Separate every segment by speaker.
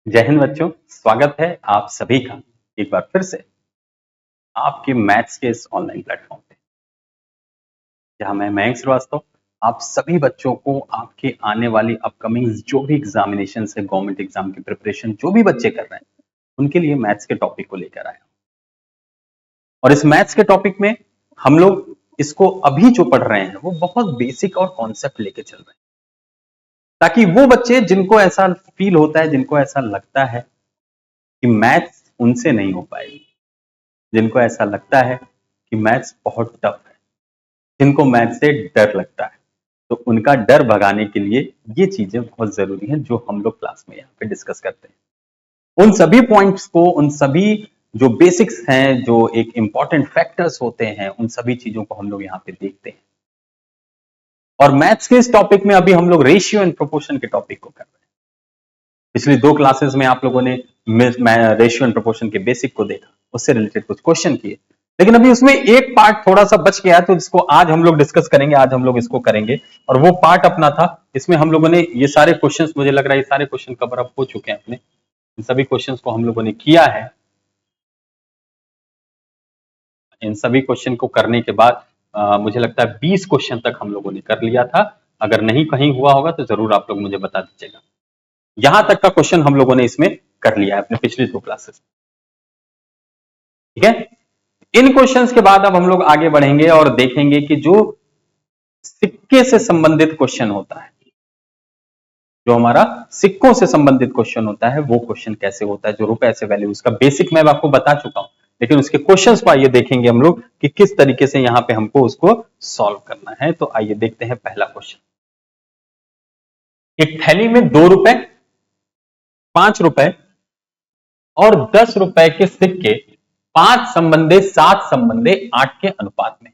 Speaker 1: जय हिंद बच्चों, स्वागत है आप सभी का एक बार फिर से आपके मैथ्स के इस ऑनलाइन प्लेटफॉर्म पे, जहां मैं मयंक श्रीवास्तव आप सभी बच्चों को आपके आने वाली अपकमिंग जो भी एग्जामिनेशन है, गवर्नमेंट एग्जाम की प्रिपरेशन जो भी बच्चे कर रहे हैं उनके लिए मैथ्स के टॉपिक को लेकर आया। और इस मैथ्स के टॉपिक में हम लोग इसको अभी जो पढ़ रहे हैं वो बहुत बेसिक और कॉन्सेप्ट लेके चल रहे हैं, ताकि वो बच्चे जिनको ऐसा फील होता है, जिनको ऐसा लगता है कि मैथ्स उनसे नहीं हो पाएगी, जिनको ऐसा लगता है कि मैथ्स बहुत टफ है, जिनको मैथ्स से डर लगता है, तो उनका डर भगाने के लिए ये चीजें बहुत जरूरी हैं जो हम लोग क्लास में यहाँ पे डिस्कस करते हैं। उन सभी पॉइंट्स को, उन सभी जो बेसिक्स हैं, जो एक इंपॉर्टेंट फैक्टर्स होते हैं, उन सभी चीजों को हम लोग यहाँ पे देखते हैं। और मैथ्स के इस टॉपिक में अभी हम लोग रेशियो एंड प्रोपोर्शन के टॉपिक को कर रहे हैं। पिछली दो क्लासेस में आप लोगों ने रेशियो एंड प्रोपोर्शन के बेसिक को देखा, उससे रिलेटेड कुछ क्वेश्चन किए, लेकिन अभी उसमें एक पार्ट थोड़ा सा बच गया, तो जिसको आज हम लोग डिस्कस करेंगे, आज हम लोग इसको करेंगे। और वो पार्ट अपना था, इसमें हम लोगों ने ये सारे क्वेश्चंस, मुझे लग रहा है ये सारे क्वेश्चन कवर अप हो चुके हैं अपने, इन सभी क्वेश्चंस को हम लोगों ने किया है। इन सभी क्वेश्चन को करने के बाद मुझे लगता है 20 क्वेश्चन तक हम लोगों ने कर लिया था। अगर नहीं कहीं हुआ होगा तो जरूर आप लोग मुझे बता दीजिएगा। यहां तक का क्वेश्चन हम लोगों ने इसमें कर लिया है अपने पिछली दो क्लासेस, ठीक है। इन क्वेश्चंस के बाद अब हम लोग आगे बढ़ेंगे और देखेंगे कि जो सिक्के से संबंधित क्वेश्चन होता है, जो हमारा सिक्कों से संबंधित क्वेश्चन होता है, वो क्वेश्चन कैसे होता है, जो रुपए से वैल्यू, उसका बेसिक मैं आपको बता चुका हूं, लेकिन उसके क्वेश्चंस को आइए देखेंगे हम लोग कि किस तरीके से यहां पे हमको उसको सॉल्व करना है। तो आइए देखते हैं पहला क्वेश्चन। एक थैली में 2 रुपए, 5 रुपए और 10 रुपए के सिक्के 5 संबंधे 7 संबंधे 8 के अनुपात में,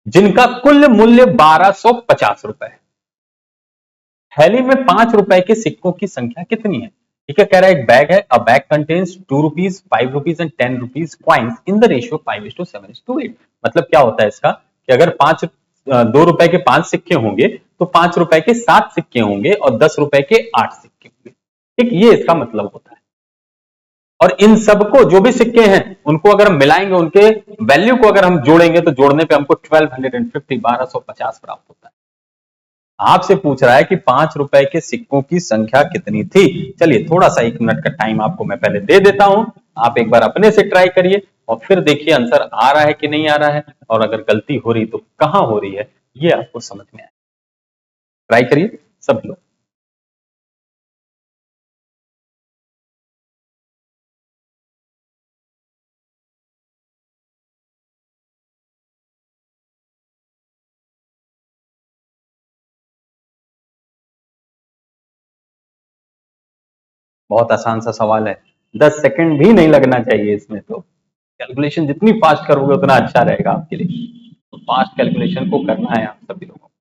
Speaker 1: जिनका कुल मूल्य 1250 रुपए है। थैली में 5 रुपए के सिक्कों की संख्या कितनी है? ठीक है, कह रहा है एक बैग है, अ bag contains 2 rupees, 5 rupees and 10 rupees coins in the ratio 5:7:8। मतलब क्या होता है इसका कि अगर 2 रुपए के 5 सिक्के होंगे तो 5 रुपए के 7 सिक्के होंगे और 10 रुपए के 8 सिक्के होंगे। ठीक, ये इसका मतलब होता है। और इन सबको, जो भी सिक्के हैं, उनको अगर मिलाएंगे, उनके वैल्यू को अगर हम जोड़ेंगे तो जोड़ने पे हमको 1250 प्राप्त होता है। आपसे पूछ रहा है कि 5 रुपए के सिक्कों की संख्या कितनी थी। चलिए थोड़ा सा 1 मिनट का टाइम आपको मैं पहले दे देता हूं, आप एक बार अपने से ट्राई करिए और फिर देखिए आंसर आ रहा है कि नहीं आ रहा है, और अगर गलती हो रही तो कहां हो रही है, ये आपको समझ में आए। ट्राई करिए सब लोग। बहुत आसान सा सवाल है, 10 सेकंड भी नहीं लगना चाहिए इसमें, तो कैलकुलेशन जितनी फास्ट करोगे उतना अच्छा रहेगा आपके लिए। तो फास्ट कैलकुलेशन को करना है आप सभी लोगों को।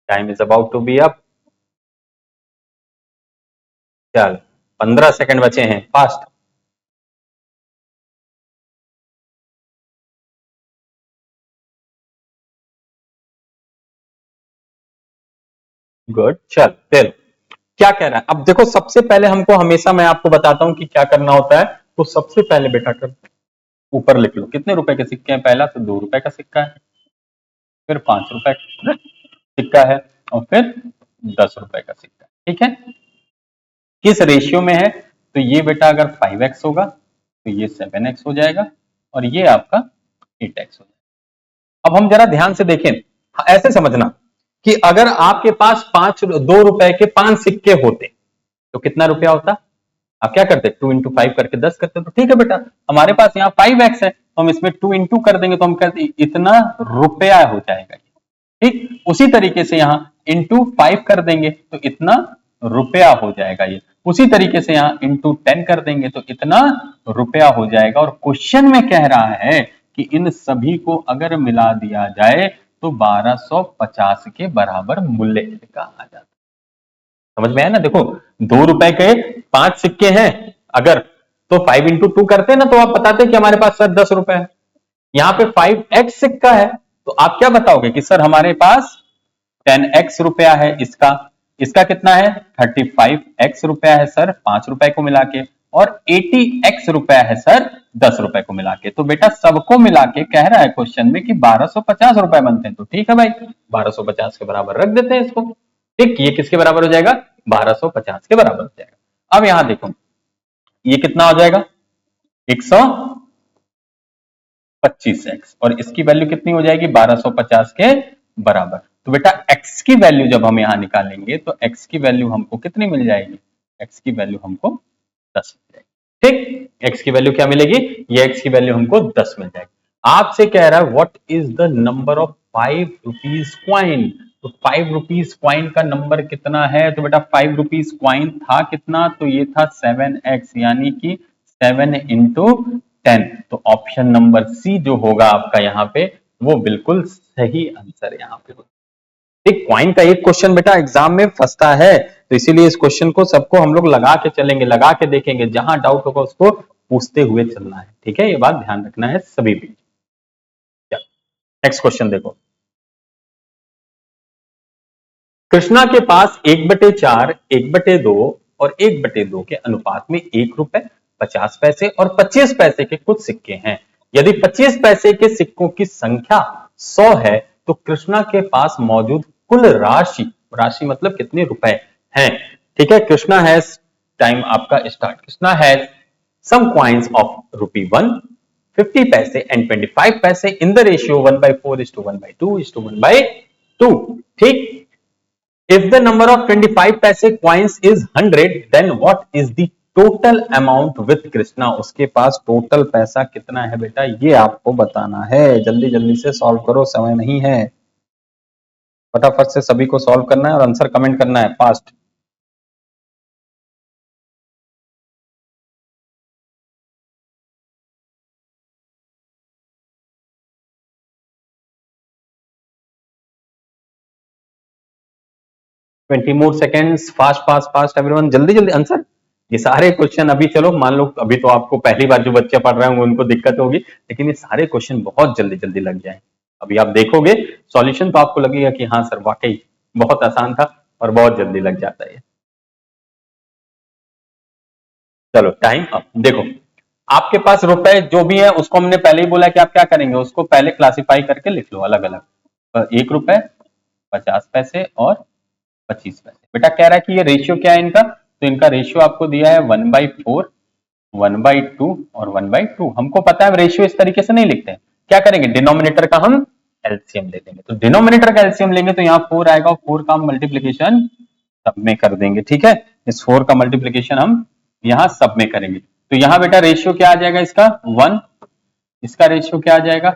Speaker 1: Time is about to be up. चल 15 सेकंड बचे हैं, फास्ट। गुड, चल फिर क्या कह रहा है। अब देखो, सबसे पहले हमको, हमेशा मैं आपको बताता हूं कि क्या करना होता है। तो सबसे पहले बेटा कर ऊपर लिख लो कितने रुपए के सिक्के हैं। पहला तो 2 रुपए का सिक्का है, फिर 5 रुपए का सिक्का है, और फिर 10 रुपए का सिक्का है। ठीक है, किस रेशियो में है? तो ये बेटा अगर 5x होगा तो ये 7x हो जाएगा, और ये आपका 8x हो जाएगा। अब हम जरा ध्यान से देखें, ऐसे समझना कि अगर आपके पास 2 रुपए के 5 सिक्के होते तो कितना रुपया होता? आप क्या करते? 2 इंटू 5 करके 10 करते। तो ठीक है बेटा, हमारे पास यहाँ 5x है, तो हम इसमें 2 इंटू कर देंगे तो हम कहते इतना रुपया हो जाएगा। ठीक, उसी तरीके से यहाँ इंटू 5 कर देंगे तो इतना रुपया हो जाएगा। ये उसी तरीके से यहाँ इंटू 10 कर देंगे तो इतना रुपया हो जाएगा। और क्वेश्चन में कह रहा है कि इन सभी को अगर मिला दिया जाए तो 1250 के बराबर मूल्य का आ जाता है। समझ में आया ना? देखो, 2 रुपए के 5 सिक्के हैं अगर, तो 5 इंटू 2 करते हैं ना, तो आप बताते कि हमारे पास सर 10 रुपए है। यहाँ पे 5x सिक्का है, तो आप क्या बताओगे कि सर हमारे पास 10x रुपया है इसका, इसका कितना है 35x रुपया है सर 5 रुपए को मिला के, और 80x रुपया है सर 10 रुपए को मिला के। तो बेटा सबको मिला के कह रहा है क्वेश्चन में कि 1250 रुपए बनते हैं, तो ठीक है भाई 1250 के बराबर रख देते हैं इसको। ठीक, ये किसके बराबर हो जाएगा 1250 के बराबर हो जाएगा। अब यहां देखो ये कितना हो जाएगा 125x, और इसकी वैल्यू कितनी हो जाएगी 1250 के बराबर। तो बेटा x की वैल्यू जब हम यहां निकालेंगे तो x की वैल्यू हमको कितनी मिल जाएगी, x की वैल्यू हमको 10 मिल जाएगी। ठीक, x की वैल्यू क्या मिलेगी, ये x की वैल्यू हमको 10 मिल जाएगी। आपसे कह रहा है what is the number of 5 rupees coin, तो 5 रुपीज क्वाइन का नंबर कितना है, तो बेटा 5 रुपीज क्वाइन था कितना, तो ये था 7x, यानी कि 7 इंटू 10। तो ऑप्शन नंबर सी जो होगा आपका यहाँ पे वो बिल्कुल सही आंसर यहाँ पे होगा। एक क्वाइन का एक क्वेश्चन बेटा एग्जाम में फंसता है, तो इसीलिए इस क्वेश्चन को सबको हम लोग लगा के चलेंगे, लगा के देखेंगे, जहां डाउट होगा उसको पूछते हुए चलना है। ठीक है, ये बात ध्यान रखना है सभी भी। नेक्स्ट क्वेश्चन देखो, कृष्णा के पास 1/4, 1/2 और 1/2 के अनुपात में 1 रुपए, 50 पैसे और 25 पैसे के कुछ सिक्के हैं। यदि 25 पैसे के सिक्कों की संख्या 100 है तो कृष्णा के पास मौजूद कुल राशि, राशि मतलब कितने रुपए हैं। ठीक है, कृष्णा हैज, टाइम आपका start, Krishna has some coins of ₹1, 50 पैसे एंड 25 पैसे इन द रेशियो 1/4:1/2:1/2। ठीक, if the number of 25 पैसे coins is 100 then what is the total amount with Krishna, उसके पास टोटल पैसा कितना है बेटा ये आपको बताना है। जल्दी जल्दी से सॉल्व करो, समय नहीं है, फटाफट से सभी को सॉल्व करना है और आंसर कमेंट करना है fast. Twenty more seconds, fast fast fast everyone, जल्दी जल्दी आंसर। ये सारे क्वेश्चन अभी चलो मान लो अभी तो आपको पहली बार जो बच्चे पढ़ रहे होंगे उनको दिक्कत होगी, लेकिन ये सारे क्वेश्चन बहुत जल्दी जल्दी लग जाए। अभी आप देखोगे सॉल्यूशन तो आपको लगेगा कि हाँ सर वाकई बहुत आसान था और बहुत जल्दी लग जाता है। चलो टाइम अप। देखो आपके पास रुपए जो भी है उसको हमने पहले ही बोला कि आप क्या करेंगे, उसको पहले क्लासिफाई करके लिख लो अलग अलग। 1 रुपए, 50 पैसे और 25 पैसे। बेटा कह रहा है कि ये रेशियो क्या है इनका, तो इनका रेशियो आपको दिया है 1/4, 1/2 और 1/2। हमको पता है रेशियो इस तरीके से नहीं लिखते हैं, क्या करेंगे डिनोमिनेटर का हम एलसीएम ले लेंगे। तो डिनोमिनेटर का एलसीएम लेंगे तो यहाँ 4 आएगा और 4 का मल्टीप्लीकेशन सब में कर देंगे। ठीक है, इस 4 का मल्टीप्लीकेशन हम यहाँ सब में करेंगे। तो यहाँ बेटा रेशियो क्या आ जाएगा इसका 1, इसका रेशियो क्या आ जाएगा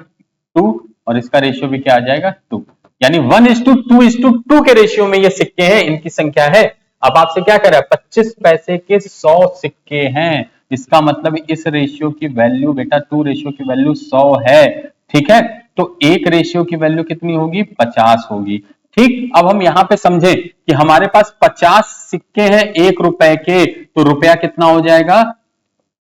Speaker 1: 2 और इसका रेशियो भी क्या आ जाएगा 2, यानी 1:2:2 के रेशियो में ये सिक्के हैं, इनकी संख्या है। अब आपसे क्या कर रहा है 25 पैसे के 100 सिक्के हैं, इसका मतलब इस रेशियो की वैल्यू बेटा 2 रेशियो की वैल्यू 100 है। ठीक है, तो एक रेशियो की वैल्यू कितनी होगी 50 होगी। ठीक, अब हम यहां पे समझे कि हमारे पास 50 सिक्के हैं 1 रुपए के, तो रुपया कितना हो जाएगा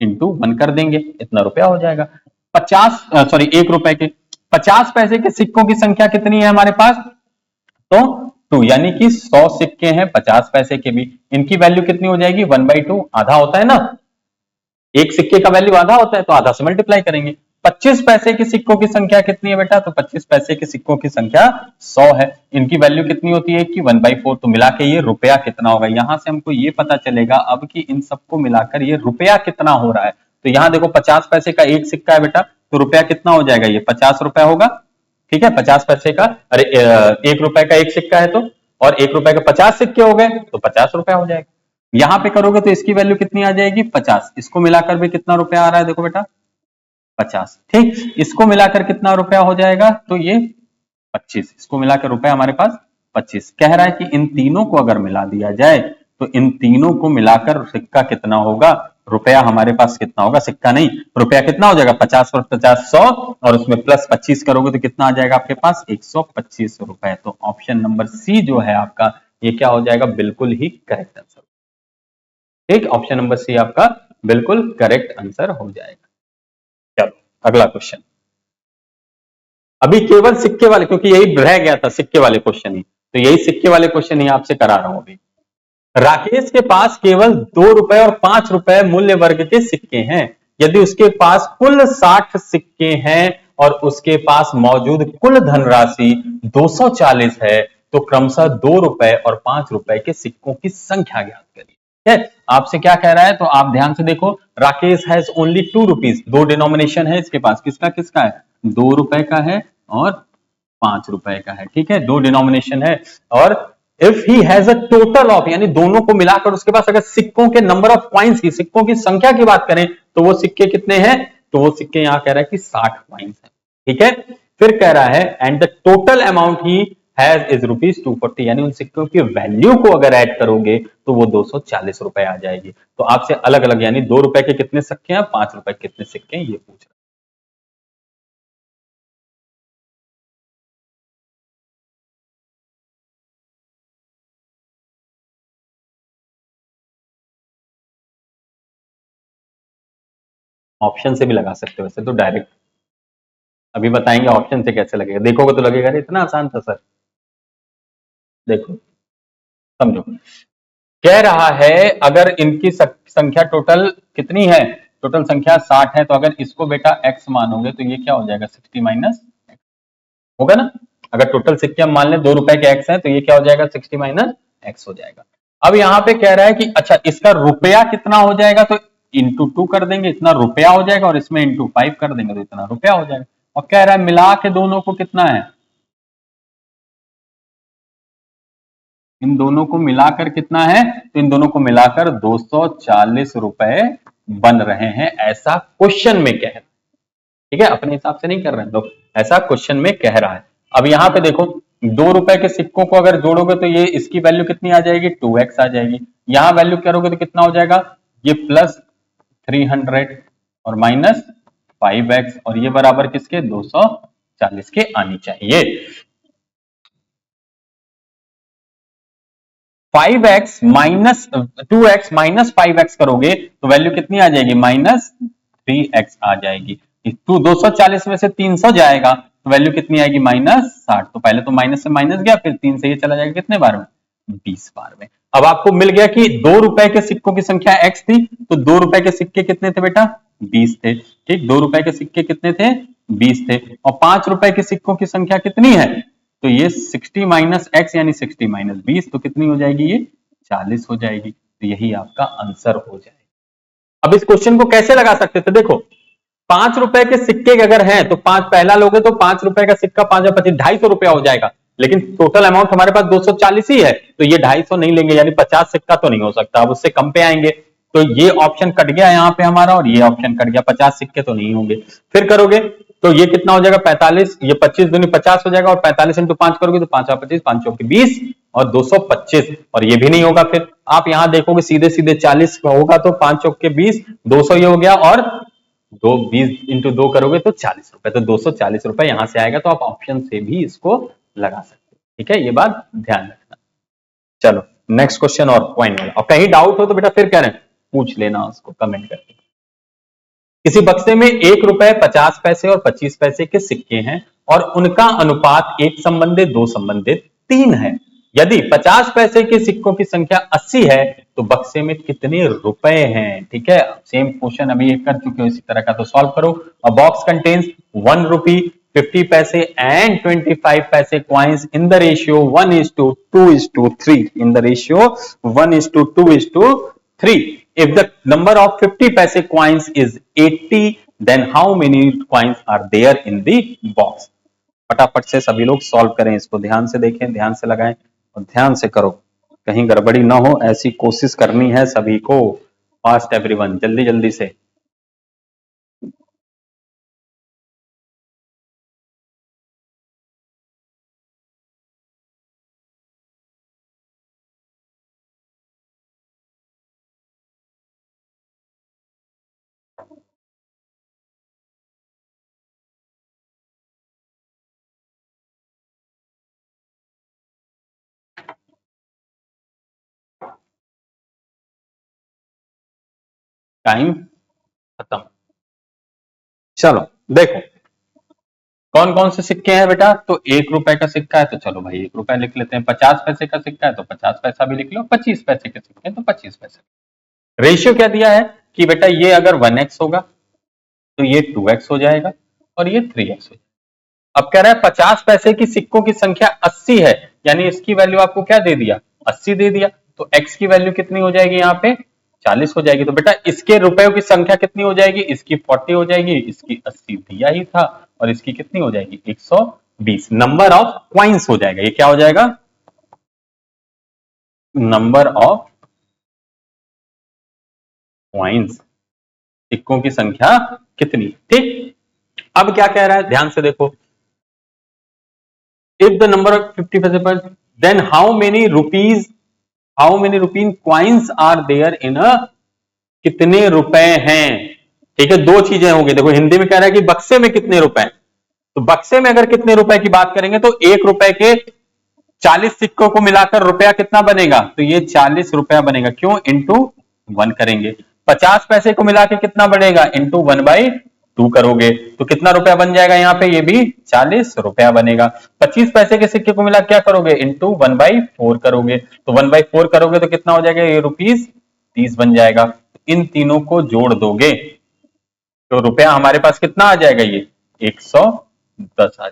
Speaker 1: इंटू 1 कर देंगे, इतना रुपया हो जाएगा। 1 रुपए के 50 पैसे के सिक्कों की संख्या कितनी है हमारे पास, तो 2, यानी कि 100 सिक्के हैं 50 पैसे के भी, इनकी वैल्यू कितनी हो जाएगी 1/2, आधा होता है ना, एक सिक्के का वैल्यू आधा होता है तो आधा से मल्टीप्लाई करेंगे। 25 पैसे के सिक्कों की संख्या कितनी है बेटा, तो 25 पैसे के सिक्कों की संख्या 100 है, इनकी वैल्यू कितनी होती है कि 1/4, तो मिला के ये रुपया कितना होगा। यहां से हमको ये पता चलेगा अब कि इन सबको मिलाकर ये रुपया कितना हो रहा है। तो यहां देखो 50 पैसे का एक सिक्का है बेटा, तो रुपया कितना हो जाएगा ये 50 रुपया होगा। ठीक है, 50 पैसे का, अरे 1 रुपए का एक सिक्का है तो, और 1 रुपए के 50 सिक्के हो गए तो 50 रुपया हो जाएगा। यहां पे करोगे तो इसकी वैल्यू कितनी आ जाएगी 50, इसको मिलाकर भी कितना रुपया आ रहा है देखो बेटा 50। ठीक, इसको मिलाकर कितना रुपया हो जाएगा, तो ये 25, इसको मिलाकर रुपया हमारे पास 25। कह रहा है कि इन तीनों को अगर मिला दिया जाए तो इन तीनों को मिलाकर सिक्का कितना होगा, रुपया हमारे पास कितना होगा, सिक्का नहीं रुपया कितना हो जाएगा 50 और 50 100, और उसमें प्लस 25 करोगे तो कितना आ जाएगा आपके पास 125 रुपए। तो ऑप्शन नंबर सी जो है आपका ये क्या हो जाएगा, बिल्कुल ही करेक्ट आंसर। ठीक, ऑप्शन नंबर सी आपका बिल्कुल करेक्ट आंसर हो जाएगा। चलो अगला क्वेश्चन, अभी केवल सिक्के वाले, क्योंकि यही रह गया था सिक्के वाले क्वेश्चन ही, तो यही सिक्के वाले क्वेश्चन ही आपसे करा रहा हूं अभी। राकेश के पास केवल 2 रुपए और 5 रुपए मूल्य वर्ग के सिक्के हैं। यदि उसके पास कुल 60 सिक्के हैं और उसके पास मौजूद कुल धनराशि 240 है, तो क्रमशः 2 रुपए और 5 रुपए के सिक्कों की संख्या ज्ञात करिए। है आपसे क्या कह रहा है, तो आप ध्यान से देखो। राकेश हैज ओनली 2 रुपीज, दो डिनोमिनेशन है इसके पास, किसका किसका है, 2 रुपए का है और 5 रुपए का है। ठीक है, दो डिनोमिनेशन है। और if he has a total of, यानी दोनों को मिलाकर उसके पास अगर सिक्कों के नंबर ऑफ कॉइन्स की, सिक्कों की संख्या की बात करें, तो वो सिक्के कितने हैं, तो वो सिक्के यहां कह रहा है कि 60 कॉइन्स है। ठीक है, फिर कह रहा है and the total amount he has is ₹240, यानी उन सिक्कों की वैल्यू को अगर ऐड करोगे तो वो 240 रुपए आ जाएगी। तो आपसे अलग अलग, यानी 2 रुपए के कितने सिक्के हैं, 5 रुपए के कितने सिक्के हैं, ये पूछ रहा है। ऑप्शन से भी लगा सकते हो वैसे तो, डायरेक्ट अभी बताएंगे ऑप्शन से कैसे लगेगा, देखोगे तो लगेगा अरे इतना आसान था सर। देखो समझो, कह रहा है अगर इनकी संख्या टोटल कितनी है, टोटल संख्या 60 है, तो अगर इसको बेटा x मानोगे तो ये क्या हो जाएगा, 60 माइनस होगा ना। अगर टोटल सिक्के हम मान लें 2 रुपए के x है, तो ये क्या हो जाएगा, 60 माइनस x हो जाएगा। अब यहाँ पे कह रहा है कि अच्छा इसका रुपया कितना हो जाएगा, तो इंटू 2 कर देंगे, इतना रुपया हो जाएगा, और इसमें इंटू 5 कर देंगे तो इतना रुपया हो जाएगा। और कह रहा है मिला के दोनों को कितना है, इन दोनों को मिलाकर कितना है, तो इन दोनों को मिलाकर 240 रुपए बन रहे हैं, ऐसा क्वेश्चन में कह रहा है। ठीक है, अपने हिसाब से नहीं कर रहे हैं लोग, ऐसा क्वेश्चन में कह रहा है। अब यहां पे देखो, 2 रुपए के सिक्कों को अगर जोड़ोगे तो ये इसकी वैल्यू कितनी आ जाएगी, 2x आ जाएगी। यहां वैल्यू करोगे तो कितना हो जाएगा, ये +300 और -5x, और ये बराबर किसके, 240 के आनी चाहिए। 5x minus 2x minus 5x करोगे तो वैल्यू कितनी आ जाएगी, -3x आ जाएगी। 240 में से 300 जाएगा तो वैल्यू कितनी आएगी, -60। तो पहले तो माइनस से माइनस गया, फिर 3 से ये चला जाएगा कितने बार में, 20 बार में। अब आपको मिल गया कि 2 रुपए के सिक्कों की संख्या x थी, तो 2 रुपए के सिक्के कितने थे बेटा, 20 थे। ठीक, 2 रुपए के सिक्के कितने थे, 20 थे। और 5 रुपए के सिक्कों की संख्या कितनी है, तो ये 60 माइनस एक्स यानी 60 माइनस 20, तो कितनी हो जाएगी, ये 40 हो जाएगी। तो यही आपका आंसर हो जाएगा। अब इस क्वेश्चन को कैसे लगा सकते थे, देखो 5 रुपए के सिक्के अगर हैं तो पांच पहला लोगे तो 5 रुपए का सिक्का 5 250 हो जाएगा, लेकिन टोटल अमाउंट हमारे पास 240 ही है, तो ये 250 नहीं लेंगे, यानी 50 सिक्का तो नहीं हो सकता, अब उससे कम पे आएंगे। तो ये ऑप्शन कट गया यहाँ पे हमारा, और ये ऑप्शन कट गया, 50 सिक्के तो नहीं होंगे। फिर करोगे तो ये कितना हो जाएगा, 45, ये 25 दूनी 50 हो जाएगा, और 45 इंटू 5 करोगे तो 5 25, 5 चौके 20 और 225, और ये भी नहीं होगा। फिर आप यहां देखोगे सीधे सीधे 40 होगा, तो 5 चौके 20, 200 ये हो गया, और 20 इंटू 2 करोगे तो 40 रुपए, तो 240 रुपए यहां से आएगा। तो आप ऑप्शन से भी इसको लगा सकते हो। ठीक है, ये बात ध्यान रखना। चलो नेक्स्ट क्वेश्चन, और पॉइंट वाला, और कहीं डाउट हो तो बेटा फिर कह रहे हैं पूछ लेना उसको कमेंट करके। किसी बक्से में 1 रुपए, 50 पैसे और 25 पैसे के सिक्के हैं, और उनका अनुपात 1 दो संबंधित 3 है। यदि 50 पैसे के सिक्कों की संख्या 80 है, तो बक्से में कितने रुपए हैं। ठीक है, सेम क्वेश्चन अभी एक कर चुके हो, इसी तरह का तो सॉल्व करो। अ बॉक्स कंटेन्स 1 रुपी, 50 पैसे एंड 25 पैसे coins in the ratio 1:2:3, in the ratio 1:2:3। If the number of 50 paise coins is 80, then how many coins are there in the box? फटाफट से सभी लोग सॉल्व करें इसको, ध्यान से देखें, ध्यान से लगाएं और ध्यान से करो, कहीं गड़बड़ी ना हो, ऐसी कोशिश करनी है सभी को। फास्ट एवरीवन, जल्दी जल्दी से। टाइम खत्म। चलो देखो, कौन कौन से सिक्के हैं बेटा? तो 1 रुपए का सिक्का है तो चलो भाई 1 रुपया लिख लेते हैं, 50 पैसे का सिक्का है तो 50 पैसा भी लिख लो, 25 पैसे के सिक्के हैं तो 25 पैसे। रेशियो क्या दिया है कि बेटा ये अगर 1x होगा तो ये 2x हो जाएगा और ये 3x हो जाएगा। अब कह रहा है 50 पैसे की सिक्कों की संख्या 80 है, यानी इसकी वैल्यू आपको क्या दे दिया? 80 दे दिया, तो x की वैल्यू कितनी हो जाएगी? यहाँ पे 40 हो जाएगी। तो बेटा इसके रुपयों की संख्या कितनी हो जाएगी? इसकी 40 हो जाएगी, इसकी 80 दिया ही था, और इसकी कितनी हो जाएगी? 120। नंबर ऑफ क्वाइंस हो जाएगा, ये क्या हो जाएगा? नंबर ऑफ क्वाइंस, सिक्कों की संख्या कितनी। ठीक, अब क्या कह रहा है ध्यान से देखो, इफ द नंबर ऑफ 50 पैसे then how many rupees coins are there in a, कितने रुपए हैं। ठीक है, दो चीजें होंगी। देखो हिंदी में कह रहा है कि बक्से में कितने रुपए, तो बक्से में अगर कितने रुपए की बात करेंगे तो 1 रुपए के 40 सिक्कों को मिलाकर रुपया कितना बनेगा? तो ये 40 रुपया बनेगा। क्यों? इंटू 1 करेंगे। 50 पैसे को मिला के कितना बढ़ेगा? इंटू 1/2 करोगे तो कितना रुपया बन जाएगा? यहाँ पे ये भी 40 रुपया बनेगा। 25 पैसे के सिक्के को मिला क्या करोगे? इंटू 1/4 करोगे, तो 1/4 करोगे तो कितना हो जाएगा? ये रुपीस 30 बन जाएगा। इन तीनों को जोड़ दोगे तो रुपया हमारे पास कितना आ जाएगा? ये 110 आ जाएगा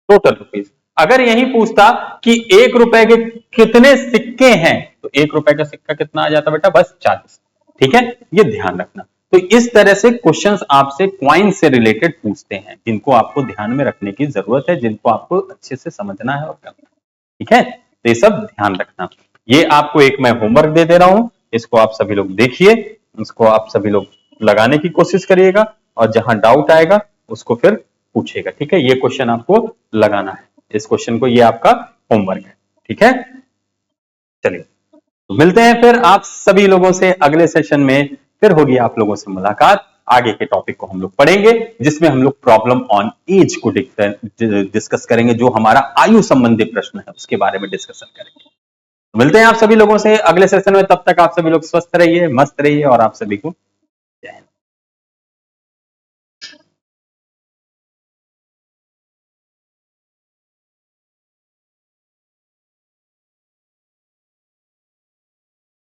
Speaker 1: टोटल रुपीस। अगर यही पूछता कि 1 रुपए के कितने सिक्के हैं, तो 1 रुपए का सिक्का कितना आ जाता बेटा? बस 40। ठीक है, ये ध्यान रखना। तो इस तरह से क्वेश्चंस आपसे क्वाइन से रिलेटेड पूछते हैं, जिनको आपको ध्यान में रखने की जरूरत है, जिनको आपको अच्छे से समझना है और करना है। ठीक है, तो ये सब ध्यान रखना। ये आपको एक मैं होमवर्क दे दे रहा हूं, इसको आप सभी लोग देखिए, इसको आप सभी लोग लगाने की कोशिश करिएगा, और जहां डाउट आएगा उसको फिर पूछिएगा। ठीक है, ये क्वेश्चन आपको लगाना है, इस क्वेश्चन को, ये आपका होमवर्क है। ठीक है, चलिए तो मिलते हैं फिर आप सभी लोगों से अगले सेशन में। फिर होगी आप लोगों से मुलाकात, आगे के टॉपिक को हम लोग पढ़ेंगे, जिसमें हम लोग प्रॉब्लम ऑन एज को डिस्कस करेंगे, जो हमारा आयु संबंधी प्रश्न है उसके बारे में डिस्कशन करेंगे। तो मिलते हैं आप सभी लोगों से अगले सेशन में, तब तक आप सभी लोग स्वस्थ रहिए, मस्त रहिए, और आप सभी को जय हिंद।